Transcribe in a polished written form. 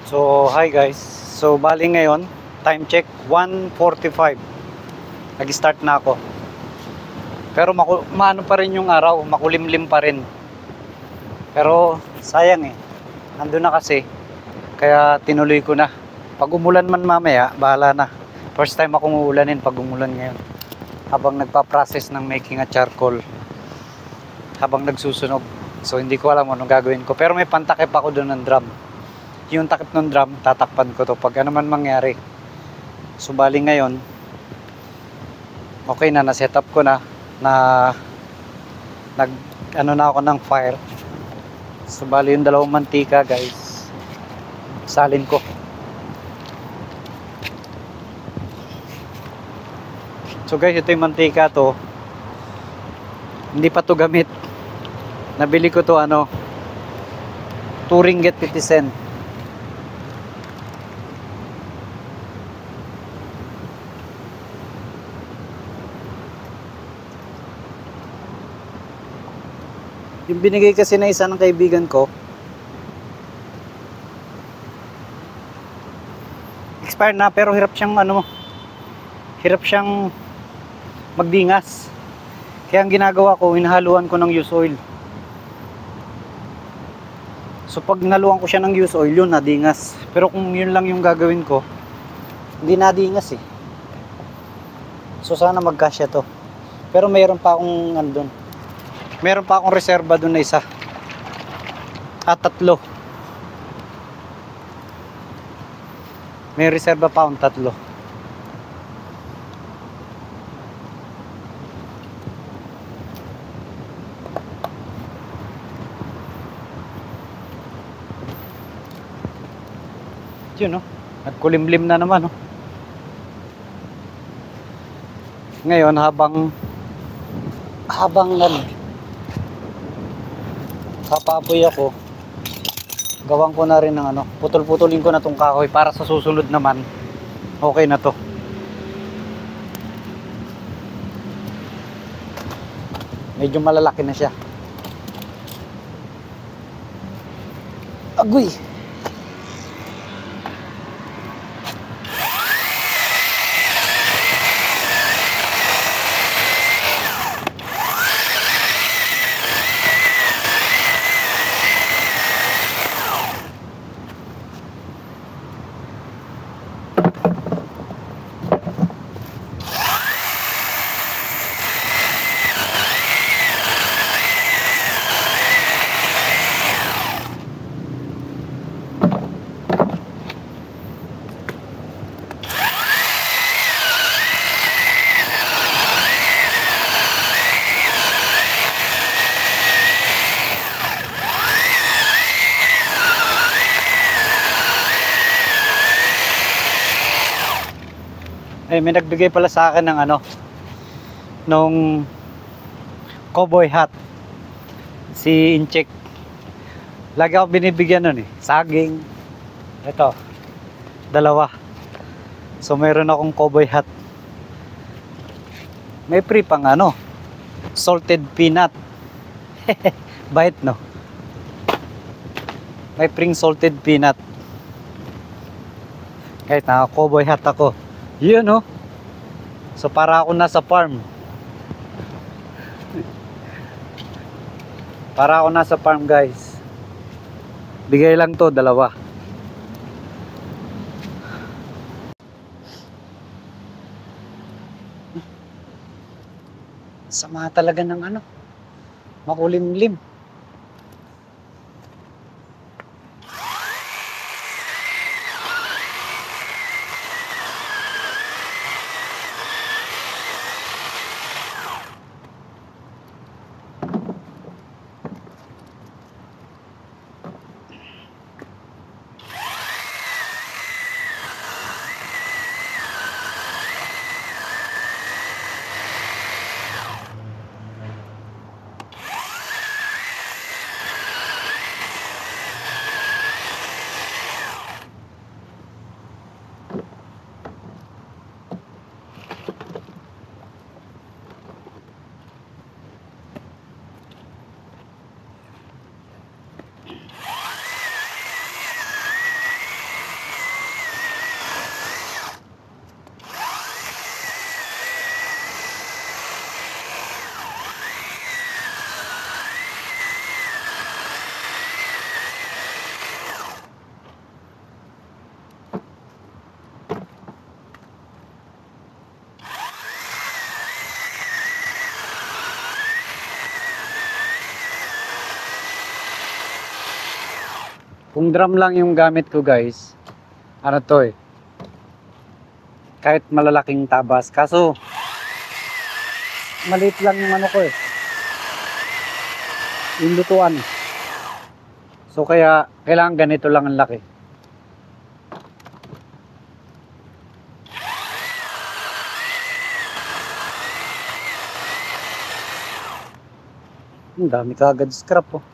So, hi guys. So, bali ngayon, time check 1:45. Nag-start na ako. Pero maano pa rin yung araw, makulimlim pa rin. Pero sayang eh. Nandun na kasi. Kaya tinuloy ko na. Pag umulan man mamaya, bahala na. First time akong uulanin pag umulan ngayon. Habang nagpa-process ng making a charcoal. Habang nagsusunog. So, hindi ko alam anong gagawin ko. Pero may pantakip ako doon ng drum. Yung takip ng drum, tatakpan ko to pag ano man mangyari. So bali ngayon, okay na, na-set up ko na nag ano na ako ng fire. So bali yung dalawang mantika guys, salin ko. So guys, ito yung mantika to, hindi pa to gamit. Nabili ko to ano, 2 ringgit 50 cent. Yung binigay kasi na isa ng kaibigan ko, expired na, pero hirap siyang magdingas. Kaya ang ginagawa ko, hinahaluan ko ng used oil. So pag naluan ko siya ng used oil, yun nadingas. Pero kung yun lang yung gagawin ko, hindi nadingas eh. So sana magkasya to. Pero mayroon pa akong andun. Meron pa akong reserba doon na isa. At 3. May reserba pa akong 3. Yun, no? Nagkulimlim na naman, no? Ngayon habang papapoy ako, gawan ko na rin ng ano, putol-putulin ko na tong kahoy para sa susunod naman okay na to. Medyo malalaki na siya. Agoy. Eh, may nagbigay pala sa akin ng ano, nung cowboy hat, si Incheck. Lagi ako binibigyan nun eh, saging. Ito, 2. So mayroon akong cowboy hat. May free pang ano, salted peanut. Bait, no? May free salted peanut. Kahit naka cowboy hat ako. Yun, no? So para ako nasa farm. Para ako nasa farm, guys. Bigay lang to, 2. Sama talaga ng ano, makulimlim. Kung drum lang yung gamit ko guys, ano to eh, kahit malalaking tabas. Kaso, maliit lang yung ano ko eh, yung lutuan. So kaya, kailangan ganito lang ang laki. Ang dami kaagad scrap oh.